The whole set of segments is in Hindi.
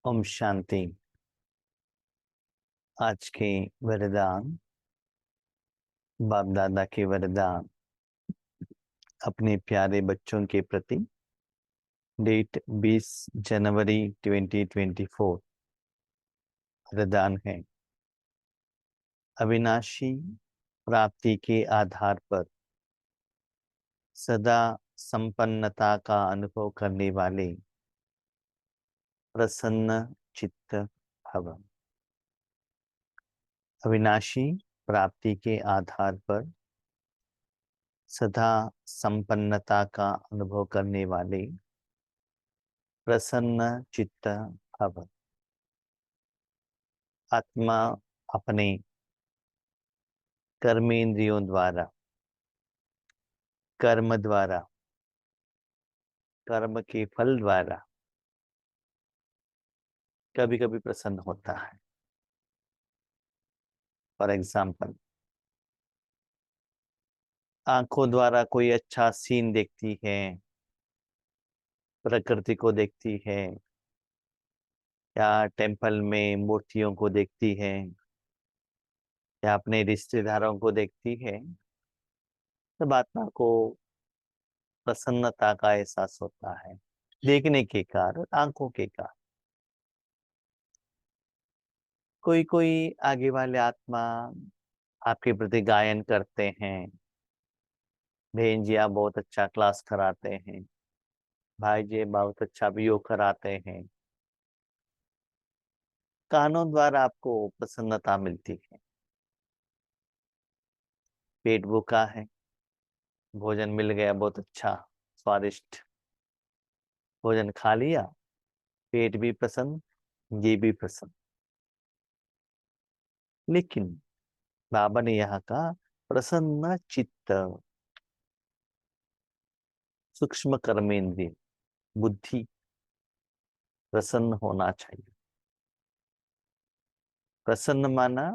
ओम शांति। आज के वरदान, बाप दादा के वरदान अपने प्यारे बच्चों के प्रति। डेट 20 जनवरी 2024। वरदान है, अविनाशी प्राप्ति के आधार पर सदा संपन्नता का अनुभव करने वाले प्रसन्न चित्त भव। अविनाशी प्राप्ति के आधार पर सदा संपन्नता का अनुभव करने वाले प्रसन्न चित्त भव। आत्मा अपने कर्मेंद्रियों द्वारा, कर्म द्वारा, कर्म के फल द्वारा कभी कभी प्रसन्न होता है। फॉर एग्जाम्पल, आंखों द्वारा कोई अच्छा सीन देखती है, प्रकृति को देखती है, या टेम्पल में मूर्तियों को देखती है, या अपने रिश्तेदारों को देखती है, तब आत्मा को प्रसन्नता का एहसास होता है। देखने के कारण, आंखों के कारण। कोई कोई आगे वाले आत्मा आपके प्रति गायन करते हैं, बहन जी आप बहुत अच्छा क्लास कराते हैं, भाई जी बहुत अच्छा भी योग कराते हैं। कानों द्वारा आपको प्रसन्नता मिलती है। पेट भूखा है, भोजन मिल गया बहुत अच्छा स्वादिष्ट, भोजन खा लिया, पेट भी प्रसन्न, ये भी प्रसन्न। लेकिन बाबा ने यहाँ कहा, प्रसन्न चित्त, सूक्ष्म कर्मेंद्रिय, बुद्धि प्रसन्न होना चाहिए। प्रसन्न माना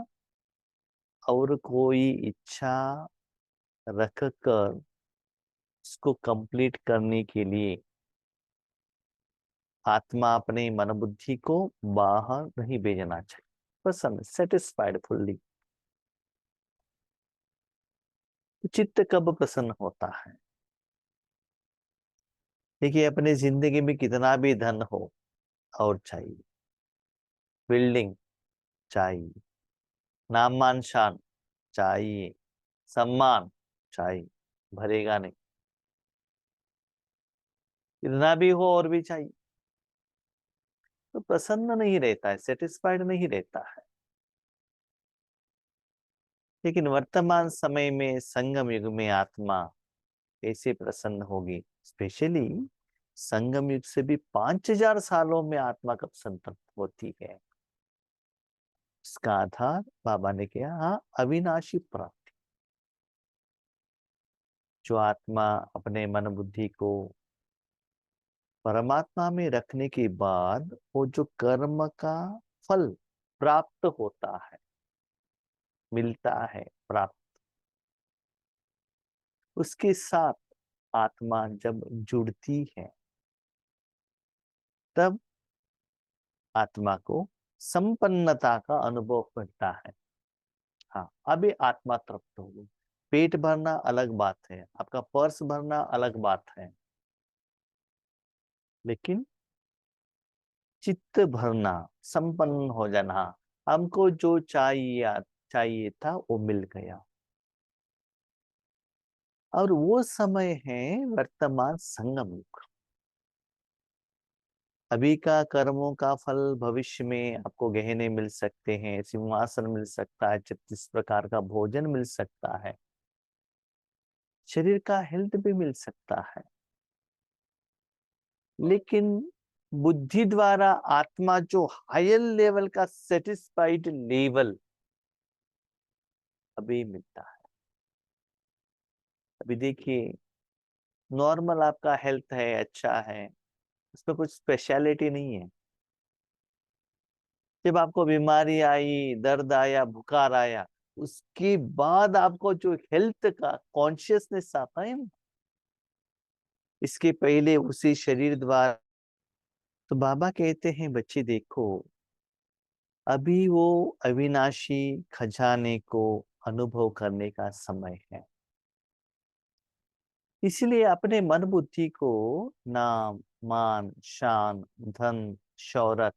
और कोई इच्छा रख कर उसको कंप्लीट करने के लिए आत्मा अपने मन बुद्धि को बाहर नहीं भेजना चाहिए। प्रसन्न, सेटिस्फाइड फुल्ली। चित्त कब प्रसन्न होता है? देखिए, अपनी जिंदगी में कितना भी धन हो और चाहिए, बिल्डिंग चाहिए, नाम मान शान चाहिए, सम्मान चाहिए, भरेगा नहीं। कितना भी हो और भी चाहिए तो प्रसन्न नहीं रहता है, सेटिस्फाइड नहीं रहता है। लेकिन वर्तमान समय में, संगम युग में आत्मा कैसे प्रसन्न होगी? स्पेशली संगम युग से भी 5000 सालों में आत्मा कब संतप्त होती है? इसका आधार बाबा ने किया, हाँ, अविनाशी प्राप्ति। जो आत्मा अपने मन बुद्धि को परमात्मा में रखने के बाद वो जो कर्म का फल प्राप्त होता है, मिलता है, प्राप्त, उसके साथ आत्मा जब जुड़ती है तब आत्मा को संपन्नता का अनुभव करता है। हाँ, अभी आत्मा तृप्त हो गई। पेट भरना अलग बात है, आपका पर्स भरना अलग बात है, लेकिन चित्त भरना, संपन्न हो जाना, हमको जो चाहिए था वो मिल गया। और वो समय है वर्तमान संगम युग। अभी का कर्मों का फल भविष्य में आपको गहने मिल सकते हैं, सिंहासन मिल सकता है, 36 प्रकार का भोजन मिल सकता है, शरीर का हेल्थ भी मिल सकता है। लेकिन बुद्धि द्वारा आत्मा जो हायर लेवल का सेटिस्फाइड लेवल अभी मिलता है। अभी देखिए, नॉर्मल आपका हेल्थ है, अच्छा है, उसमें कुछ स्पेशलिटी नहीं है। जब आपको बीमारी आई, दर्द आया, बुखार आया, उसके बाद आपको जो हेल्थ का कॉन्शियसनेस आता है ना, इसके पहले उसी शरीर द्वारा तो बाबा कहते हैं बच्चे देखो, अभी वो अविनाशी खजाने को अनुभव करने का समय है। इसलिए अपने मन बुद्धि को नाम, मान, शान, धन, शौहरत,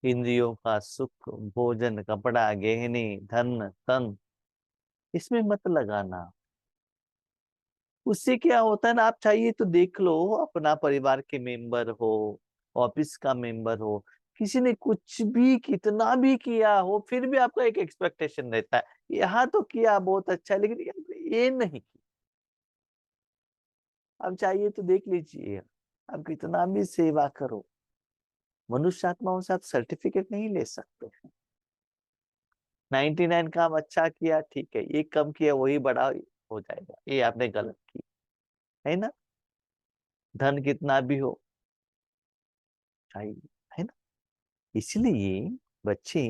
इंद्रियों का सुख, भोजन, कपड़ा, गहने, धन, तन, इसमें मत लगाना। उससे क्या होता है ना, आप चाहिए तो देख लो, अपना परिवार के मेंबर हो, ऑफिस का मेंबर हो, किसी ने कुछ भी कितना भी किया हो, फिर भी आपका एक एक्सपेक्टेशन रहता है, यहाँ तो किया बहुत अच्छा है, लेकिन ये नहीं। आप चाहिए तो देख लीजिए, आप कितना भी सेवा करो, मनुष्य आत्माओं से आप सर्टिफिकेट नहीं ले सकते। 99 काम अच्छा किया ठीक है, ये कम किया वही बड़ा हो जाएगा, ये आपने गलत किया है ना। धन कितना भी हो चाहिए, है ना। इसलिए बच्चे,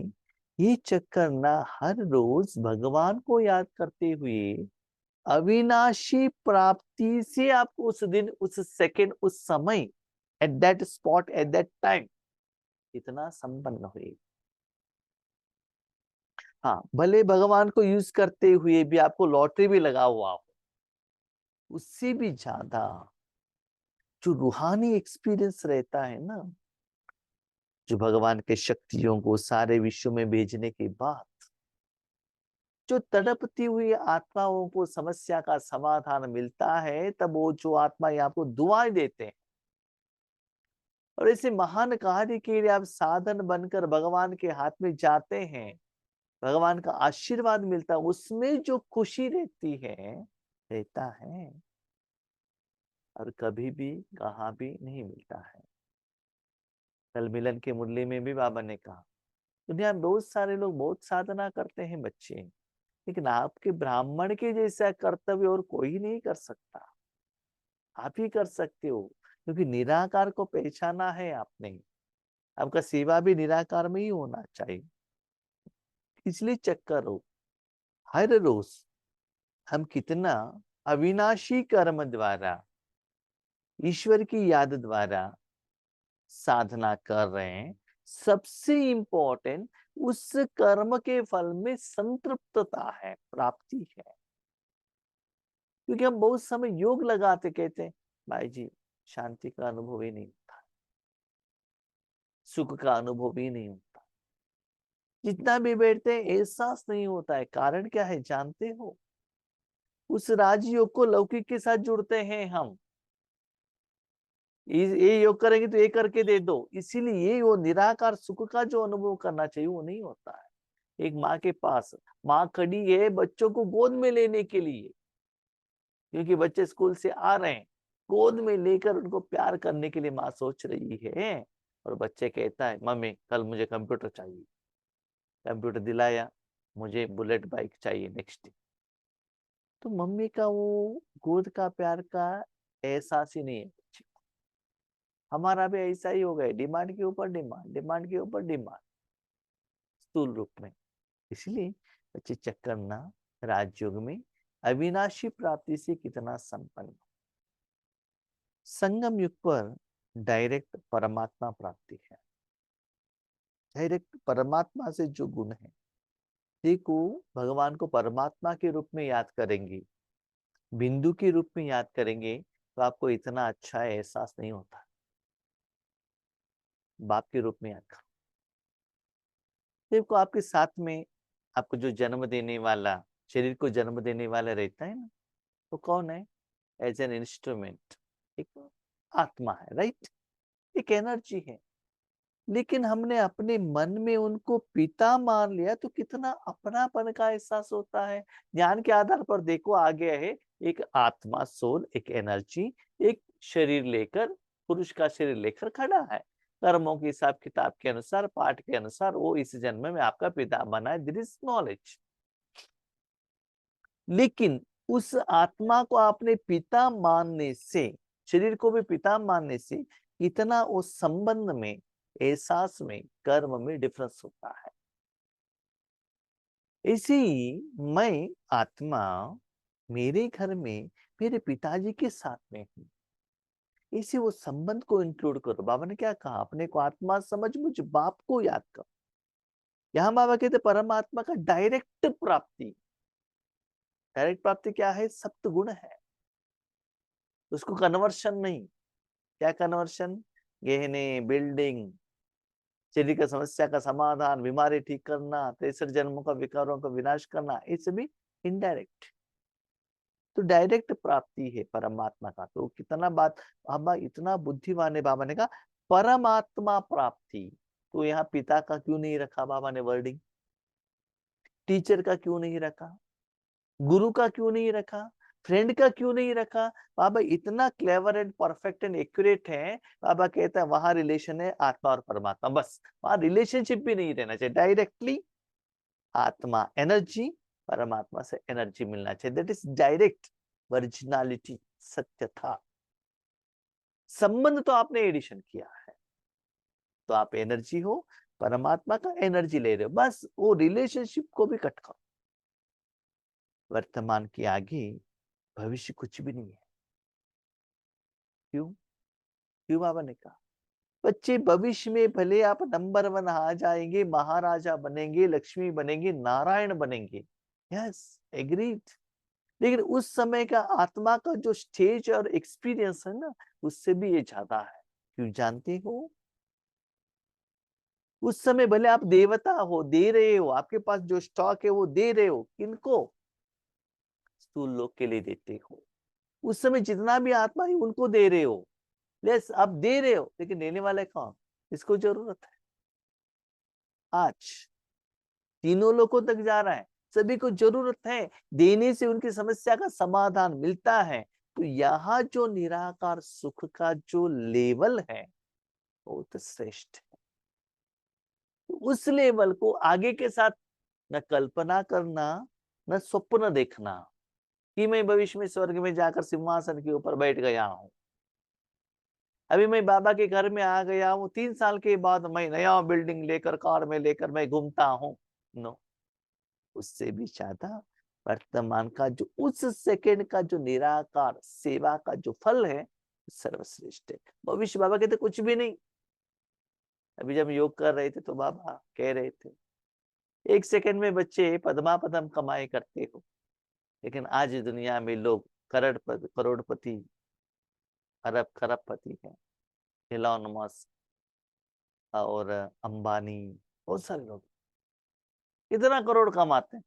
ये चक्कर ना हर रोज भगवान को याद करते हुए अविनाशी प्राप्ति से आपको उस दिन, उस सेकंड, उस समय, at that spot, at that time इतना संपन्न हुए। हाँ, भले भगवान को यूज करते हुए भी आपको लॉटरी भी लगा हुआ हो, उससे भी ज्यादा जो रूहानी एक्सपीरियंस रहता है ना, जो भगवान के शक्तियों को सारे विश्व में भेजने के बाद जो तड़पती हुई आत्माओं को समस्या का समाधान मिलता है, तब वो जो आत्मा आपको दुआएं देते हैं और ऐसे महान कार्य के लिए आप साधन बनकर भगवान के हाथ में जाते हैं, भगवान का आशीर्वाद मिलता है, उसमें जो खुशी रहती है, रहता है और कभी भी कहाँ भी नहीं मिलता है। कल मिलन के मुरली में भी बाबा ने कहा, दुनिया में बहुत सारे लोग बहुत साधना करते हैं बच्चे, लेकिन आपके ब्राह्मण के जैसा कर्तव्य और कोई नहीं कर सकता। आप ही कर सकते हो, क्योंकि निराकार को पहचाना है आपने। आपका सेवा भी निराकार में ही होना चाहिए। इसलिए चक्कर हो, हर रोज हम कितना अविनाशी कर्म द्वारा, ईश्वर की याद द्वारा साधना कर रहे हैं। सबसे इंपॉर्टेंट उस कर्म के फल में संतृप्तता है, प्राप्ति है। क्योंकि हम बहुत समय योग लगाते, कहते हैं भाई जी शांति का अनुभव ही नहीं होता, सुख का अनुभव ही नहीं होता, जितना भी बैठते हैं एहसास नहीं होता है। कारण क्या है जानते हो? उस राजयोग को लौकिक के साथ जुड़ते हैं हम। ये योग करेंगे तो ये करके दे दो, इसीलिए ये वो निराकार सुख का जो अनुभव करना चाहिए वो नहीं होता है। एक माँ के पास माँ खड़ी है बच्चों को गोद में लेने के लिए, क्योंकि बच्चे स्कूल से आ रहे हैं, गोद में लेकर उनको प्यार करने के लिए माँ सोच रही है। और बच्चे कहता है मम्मी कल मुझे कंप्यूटर चाहिए, कंप्यूटर दिलाया, मुझे बुलेट बाइक चाहिए नेक्स्ट डे। तो मम्मी का वो गोद का प्यार का एहसास ही नहीं है बच्चे को। हमारा भी ऐसा ही हो गया, डिमांड के ऊपर डिमांड, डिमांड के ऊपर डिमांड, स्थूल रूप में। इसलिए बच्चे चेक करना, राजयोग में अविनाशी प्राप्ति से कितना संपन्न। संगम युग पर डायरेक्ट परमात्मा प्राप्ति है। डायरेक्ट परमात्मा से जो गुण है, देखो भगवान को परमात्मा के रूप में याद करेंगे, बिंदु के रूप में याद करेंगे, तो आपको इतना अच्छा एहसास नहीं होता। बाप के रूप में याद करो, देखो आपके साथ में आपको जो जन्म देने वाला, शरीर को जन्म देने वाला रहता है ना, तो कौन है? एज एन इंस्ट्रूमेंट, एक आत्मा है, राइट, एक एनर्जी है। लेकिन हमने अपने मन में उनको पिता मान लिया, तो कितना अपनापन का एहसास होता है। ज्ञान के आधार पर देखो आ गया है, एक आत्मा, सोल, एक एनर्जी, एक शरीर लेकर, पुरुष का शरीर लेकर खड़ा है। कर्मों के हिसाब किताब के अनुसार, पाठ के अनुसार वो इस जन्म में आपका पिता बना है, दिस इज नॉलेज। लेकिन उस आत्मा को आपने पिता मानने से, शरीर को भी पिता मानने से, इतना उस संबंध में, एहसास में, कर्म में डिफरेंस होता है। ऐसे ही मैं आत्मा मेरे घर में मेरे पिताजी के साथ में हूँ, इसी वो संबंध को इंक्लूड करो। बाबा ने क्या कहा, अपने को आत्मा समझ, मुझ बाप को याद करो। यहां बाबा कहते परमात्मा का डायरेक्ट प्राप्ति। डायरेक्ट प्राप्ति क्या है? सप्त गुण है, उसको कन्वर्शन नहीं। क्या कन्वर्शन? गहने, बिल्डिंग, शरीर का समस्या का समाधान, बीमारी ठीक करना, 63 जन्मों का विकारों का विनाश करना, ये सभी इनडायरेक्ट। तो डायरेक्ट प्राप्ति है परमात्मा का। तो कितना बात बाबा इतना बुद्धिमान है। बाबा ने कहा परमात्मा प्राप्ति। तो यहाँ पिता का क्यों नहीं रखा बाबा ने वर्डिंग? टीचर का क्यों नहीं रखा? गुरु का क्यों नहीं रखा? फ्रेंड का क्यों नहीं रखा? बाबा इतना clever and perfect and accurate है। बाबा कहता है वहां रिलेशन है आत्मा और परमात्मा, बस वहां रिलेशनशिप भी नहीं रहना चाहिए। डायरेक्टली आत्मा एनर्जी, परमात्मा से एनर्जी मिलना चाहिए। दैट इज डायरेक्ट ओरिजिनलिटी, सत्य था। संबंध तो आपने एडिशन किया है, तो आप एनर्जी हो, परमात्मा का एनर्जी ले रहे हो, बस वो रिलेशनशिप को भी कट करो। वर्तमान के आगे भविष्य कुछ भी नहीं है। क्यों? क्यों बाबा ने कहा? बच्चे भविष्य में भले आप नंबर 1 आ जाएंगे, महाराजा बनेंगे, लक्ष्मी बनेंगे, नारायण बनेंगे, यस एग्रीड, लेकिन उस समय का आत्मा का जो स्टेज और एक्सपीरियंस है ना, उससे भी ये ज्यादा है। क्यों जानते हो? उस समय भले आप देवता हो, दे रहे हो, आपके पास जो स्टॉक है वो दे रहे हो, किनको? स्थूल लोग के लिए देते हो। उस समय जितना भी आत्मा है उनको दे रहे हो। लेस आप दे रहे हो, लेकिन देने वाले कौन? इसको जरूरत है। आज तीनों लोगों तक जा रहा है, सभी को जरूरत है, देने से उनकी समस्या का समाधान मिलता है। तो यहाँ जो निराकार सुख का जो लेवल है बहुत श्रेष्ठ है। तो उस लेवल को आगे के साथ न कल्पना करना, न स्वप्न देखना कि मैं भविष्य में स्वर्ग में जाकर सिंहासन के ऊपर बैठ गया हूं, अभी मैं बाबा के घर में आ गया हूँ, 3 साल के बाद मैं नया बिल्डिंग लेकर, कार में लेकर मैं घूमता हूँ। नो, उससे भी ज्यादा वर्तमान का जो उस सेकंड का जो निराकार सेवा का जो फल है सर्वश्रेष्ठ है। भविष्य बाबा कहते कुछ भी नहीं। अभी जब योग कर रहे थे तो बाबा कह रहे थे 1 सेकंड में बच्चे पद्मा पदम कमाई करते हो, लेकिन आज दुनिया में लोग करोड़पति, अरब खरबपति हैं। एलॉन मस्क और अंबानी, बहुत सारे लोग कितना करोड़ कमाते हैं।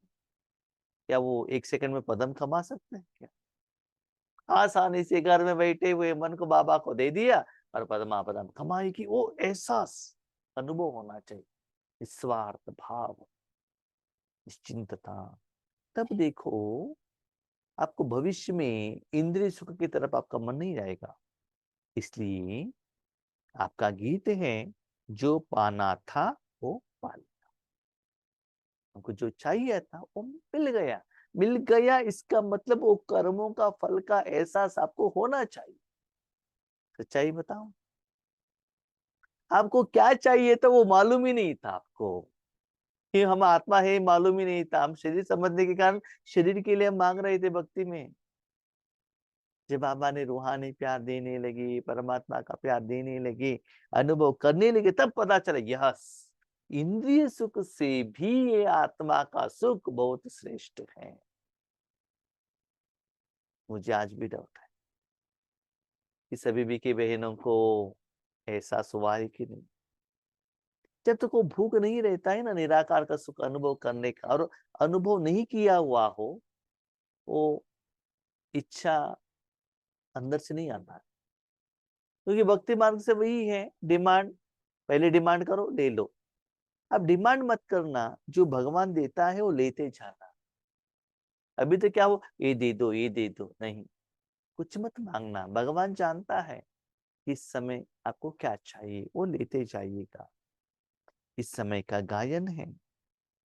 क्या वो 1 सेकंड में पदम कमा सकते हैं क्या? आसानी से घर में बैठे हुए मन को बाबा को दे दिया और पदमा पदम कमाई की। वो एहसास अनुभव होना चाहिए, निस्वार्थ भाव, निश्चिंतता। तब देखो आपको भविष्य में इंद्रिय सुख की तरफ आपका मन नहीं जाएगा। इसलिए आपका गीत है जो पाना था वो पा लिया, हमको जो चाहिए था वो मिल गया। मिल गया इसका मतलब वो कर्मों का फल का एहसास आपको होना चाहिए। सच्चाई बताओ, आपको क्या चाहिए था वो मालूम ही नहीं था आपको कि हम आत्मा है, मालूम ही नहीं था। हम शरीर समझने के कारण शरीर के लिए हम मांग रहे थे भक्ति में। जब बाबा ने रूहानी प्यार देने लगे, परमात्मा का प्यार देने लगे, अनुभव करने लगे, तब पता चला यस इंद्रिय सुख से भी ये आत्मा का सुख बहुत श्रेष्ठ है। मुझे आज भी डाउट है कि सभी भी की बहनों को एहसास हुआ है कि नहीं। जब तक वो भूख नहीं रहता है ना निराकार का सुख अनुभव करने का, और अनुभव नहीं किया हुआ हो, वो इच्छा अंदर से नहीं आता है। क्योंकि भक्ति मार्ग से वही है, डिमांड, पहले डिमांड करो ले लो। अब डिमांड मत करना, जो भगवान देता है वो लेते जाना। अभी तो क्या, वो ये दे दो ये दे दो, नहीं, कुछ मत मांगना। भगवान जानता है इस समय आपको क्या चाहिए, वो लेते जाइएगा। इस समय का गायन है,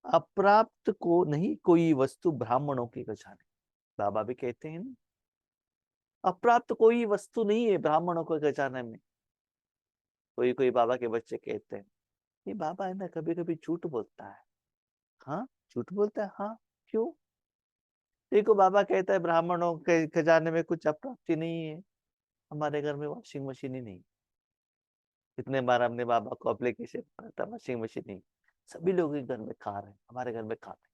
अप्राप्त को नहीं कोई वस्तु ब्राह्मणों के खजाने। बाबा भी कहते हैं ना, अप्राप्त कोई वस्तु नहीं है ब्राह्मणों के खजाने में। कोई कोई बाबा के बच्चे कहते हैं ये बाबा है ना कभी कभी झूठ बोलता है। हाँ, झूठ बोलता है, हाँ, क्यों? देखो बाबा कहता है ब्राह्मणों के खजाने में कुछ अप्राप्ति नहीं है। हमारे घर में वॉशिंग मशीन ही नहीं। कितने बार हमने बाबा को एप्लीकेशन पढ़ा था, वॉशिंग मशीन नहीं। सभी लोगों के घर में कार है, हमारे घर में कार है।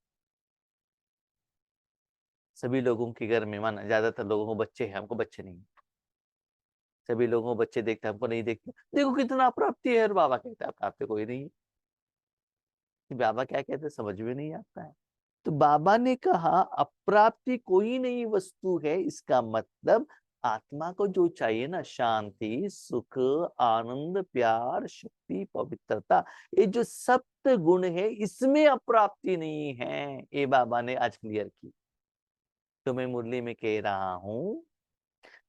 सभी लोगों के घर में, माना ज्यादातर लोगों को बच्चे हैं, हमको बच्चे नहीं। सभी लोगों को बच्चे देखते हैं, हमको नहीं देखते। देखो कितना प्राप्ति है, और बाबा कहता है प्राप्ति कोई नहीं है। बाबा क्या कहते हैं समझ में नहीं आता है। तो बाबा ने कहा अप्राप्ति कोई नहीं वस्तु है, इसका मतलब आत्मा को जो चाहिए ना, शांति, सुख, आनंद, प्यार, शक्ति, पवित्रता, ये जो सप्त गुण है, इसमें अप्राप्ति नहीं है। ये बाबा ने आज क्लियर की। तो मैं मुरली में कह रहा हूं,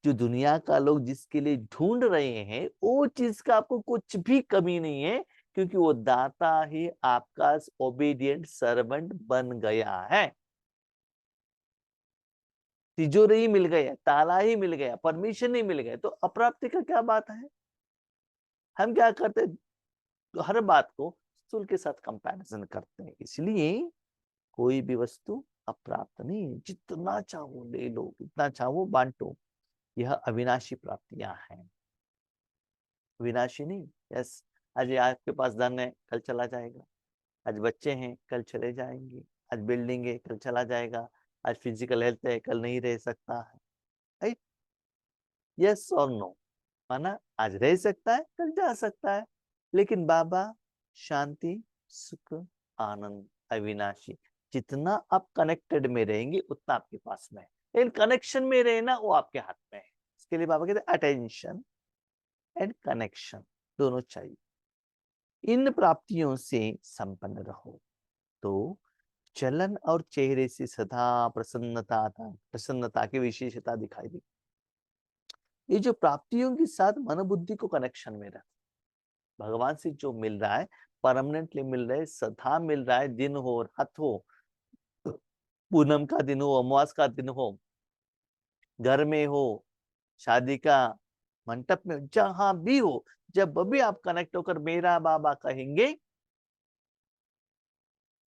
जो दुनिया का लोग जिसके लिए ढूंढ रहे हैं, वो चीज का आपको कुछ भी कमी नहीं है, क्योंकि वो दाता ही आपका ओबीडियंट सर्वेंट बन गया है। तिजोरी ही मिल गया, ताला ही मिल गया, परमिशन ही मिल गया, तो अप्राप्ति का क्या बात है। हम क्या करते हैं, तो हर बात को स्थूल के साथ कंपैरिजन करते हैं। इसलिए कोई भी वस्तु अप्राप्त नहीं है। जितना चाहो ले लो, जितना चाहो बांटो, यह अविनाशी प्राप्तियां हैं। विनाशी नहीं। यस, आज आपके पास धन है, कल चला जाएगा। आज बच्चे हैं, कल चले जाएंगे। आज बिल्डिंग है, कल चला जाएगा। आज फिजिकल हेल्थ है, कल नहीं रह सकता है। राइट, यस और नो। माना आज रह सकता है, कल जा सकता है। लेकिन बाबा शांति, सुख, आनंद, अविनाशी, जितना आप कनेक्टेड में रहेंगे उतना आपके पास में है। लेकिन कनेक्शन में रहना वो आपके हाथ में है। इसके लिए बाबा कहते हैं अटेंशन एंड कनेक्शन दोनों चाहिए। इन प्राप्तियों से संपन्न रहो तो चलन और चेहरे से सदा प्रसन्नता की विशेषता दिखाई दी। ये जो प्राप्तियों के साथ मन बुद्धि को कनेक्शन में रख, भगवान से जो मिल रहा है परमानेंटली मिल रहा है, सदा मिल रहा है, दिन हो रात हो, पूनम का दिन हो, अमावस का दिन हो, घर में हो, शादी का मंडप में, जहां भी हो, जब भी आप कनेक्ट होकर मेरा बाबा कहेंगे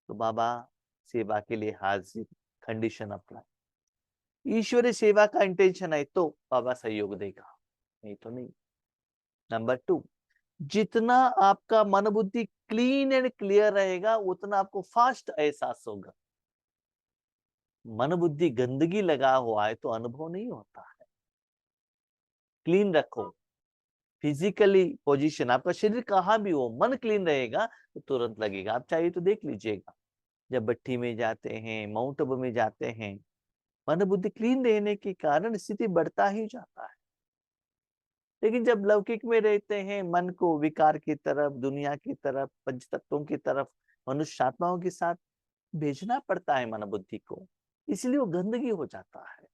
तो बाबा सेवा के लिए हाजिर। Condition apply. ईश्वरी सेवा का इंटेंशन है तो बाबा सहयोग देगा, नहीं तो नहीं। नंबर 2, जितना आपका मन बुद्धि क्लीन एंड क्लियर रहेगा उतना आपको फास्ट एहसास होगा। मन बुद्धि गंदगी लगा हुआ है तो अनुभव नहीं होता है। क्लीन रखो, फिजिकली पोजीशन, आपका शरीर कहाँ भी हो, मन क्लीन रहेगा तो तुरंत लगेगा। आप चाहिए तो देख लीजिएगा, जब भट्टी में जाते हैं, माउंट आबू में जाते हैं, मन बुद्धि क्लीन रहने के कारण स्थिति बढ़ता ही जाता है। लेकिन जब लौकिक में रहते हैं, मन को विकार की तरफ, दुनिया की तरफ, पंच तत्वों की तरफ, मनुष्य आत्माओं के साथ भेजना पड़ता है मन बुद्धि को, इसलिए वो गंदगी हो जाता है।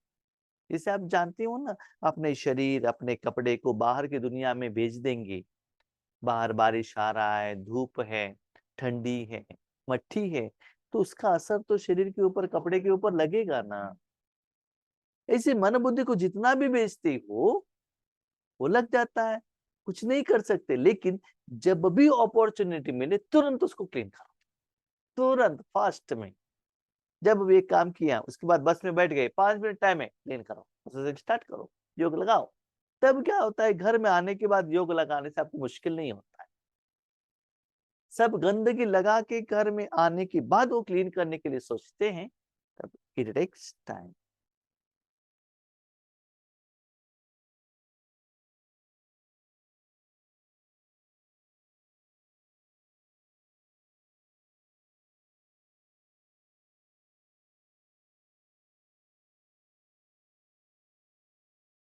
जैसे आप जानते हो ना, अपने शरीर, अपने कपड़े को बाहर की दुनिया में भेज देंगे, बाहर बारिश आ रहा है, धूप है, ठंडी है, मट्टी है, तो उसका असर तो शरीर के ऊपर, कपड़े के ऊपर लगेगा ना। ऐसे मन बुद्धि को जितना भी भेजते हो वो लग जाता है, कुछ नहीं कर सकते। लेकिन जब भी अपॉर्चुनिटी मिले तुरंत उसको क्लीन करो, तुरंत फास्ट में। जब भी एक काम किया उसके बाद बस में बैठ गए, 5 मिनट टाइम है, क्लीन करो, उससे स्टार्ट करो, योग लगाओ। तब क्या होता है, घर में आने के बाद योग लगाने से आपको मुश्किल नहीं होता है। सब गंदगी लगा के घर में आने के बाद वो क्लीन करने के लिए सोचते हैं, तब इट टेक्स टाइम।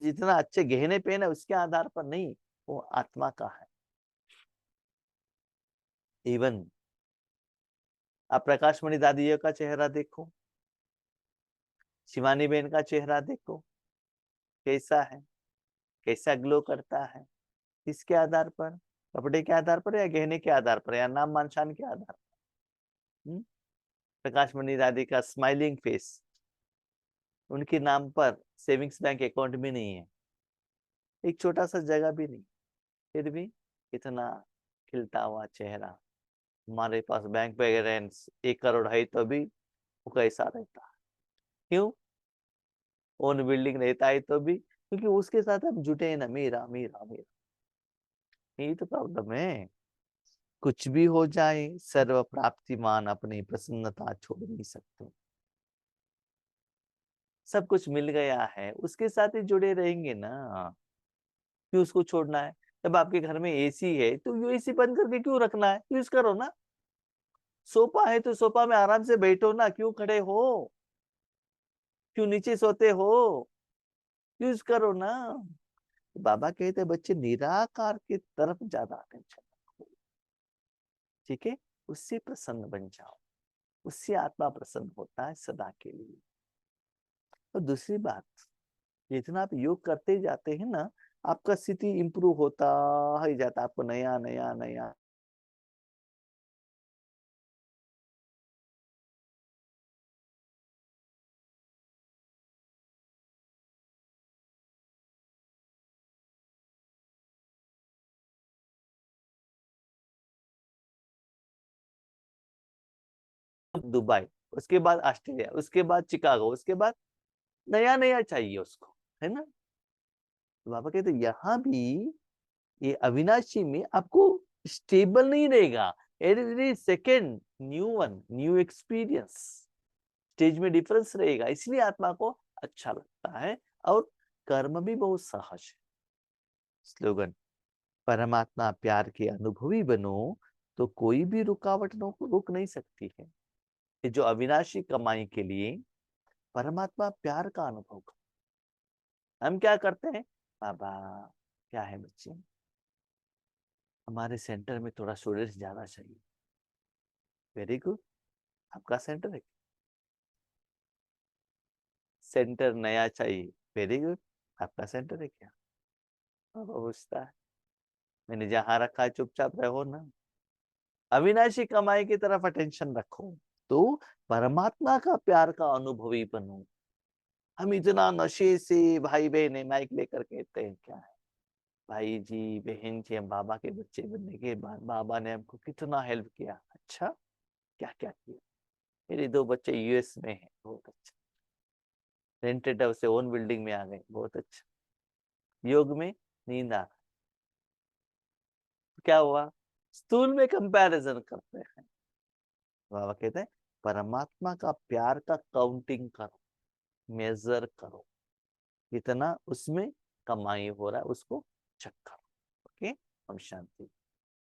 जितना अच्छे गहने पहने उसके आधार पर नहीं, वो आत्मा का है। इवन आप प्रकाश मणि दादी का चेहरा देखो, शिवानी बहन का चेहरा देखो, कैसा है, कैसा ग्लो करता है। किसके आधार पर, कपड़े के आधार पर, या गहने के आधार पर, या नाम मानशान के आधार पर। प्रकाश मणि दादी का स्माइलिंग फेस, उनके नाम पर सेविंग्स बैंक अकाउंट भी नहीं है, एक छोटा सा जगह भी नहीं, फिर भी इतना खिलता हुआ चेहरा। हमारे पास बैंक बैलेंस 1 करोड़ है तो भी वो कैसा रहता है। क्यों, ओन बिल्डिंग रहता है तो भी क्योंकि उसके साथ हम जुटे हैं ना, मेरा मेरा मेरा। यही तो प्रॉब्लम है। कुछ भी हो जाए, सर्व प्राप्तिमान अपनी प्रसन्नता छोड़ नहीं सकते। सब कुछ मिल गया है, उसके साथ ही जुड़े रहेंगे ना, क्यों उसको छोड़ना है? जब आपके घर में एसी है तो ये एसी बंद करके क्यों रखना है? यूज करो ना। सोफा है तो सोफा में आराम से बैठो ना, क्यों खड़े हो? क्यों नीचे सोते हो? यूज करो ना। बाबा कहते बच्चे निराकार की तरफ ज्यादा अटेंशन रखो, ठीक है? उससे प्रसन्न बन जाओ, उससे आत्मा प्रसन्न होता है सदा के लिए। और दूसरी बात, जितना आप योग करते जाते हैं ना, आपका स्थिति इंप्रूव होता ही जाता है। आपको नया नया नया दुबई, उसके बाद ऑस्ट्रेलिया, उसके बाद चिकागो, उसके बाद नया नया चाहिए उसको, है ना? तो बाबा कहते यहाँ भी ये अविनाशी में आपको स्टेबल नहीं रहेगा। Every second new one, new experience, stage में डिफरेंस रहेगा, इसलिए आत्मा को अच्छा लगता है। और कर्म भी बहुत सहज है। स्लोगन, परमात्मा प्यार के अनुभवी बनो तो कोई भी रुकावट रोक नहीं सकती है। ये जो अविनाशी कमाई के लिए परमात्मा प्यार का अनुभव कर, हम क्या करते हैं? बाबा क्या है बच्चे, हमारे सेंटर में थोड़ा स्टूडेंट्स ज्यादा चाहिए। वेरी गुड, आपका सेंटर है, सेंटर नया चाहिए। वेरी गुड, आपका सेंटर है क्या? बाबा पूछता है, मैंने जहां रखा है चुपचाप रहो ना। अविनाशी कमाई की तरफ अटेंशन रखो तो परमात्मा का प्यार का अनुभवी बनो। हम इतना नशे से भाई बहन माइक लेकर कहते हैं क्या है? भाई जी बहन जी, हम बाबा के बच्चे बनने के बाद बाबा ने हमको कितना हेल्प किया। अच्छा, क्या क्या किया? मेरे दो बच्चे यूएस में हैं, बहुत अच्छा। रेंटेड हाउस से ओन बिल्डिंग में आ गए, बहुत अच्छा। योग में नींद आ, क्या हुआ? स्थूल में कंपैरिजन करते हैं। बाबा कहते हैं परमात्मा का प्यार का काउंटिंग करो, मेजर करो, कितना उसमें कमाई हो रहा है उसको चेक करो। ओके, हम शांति।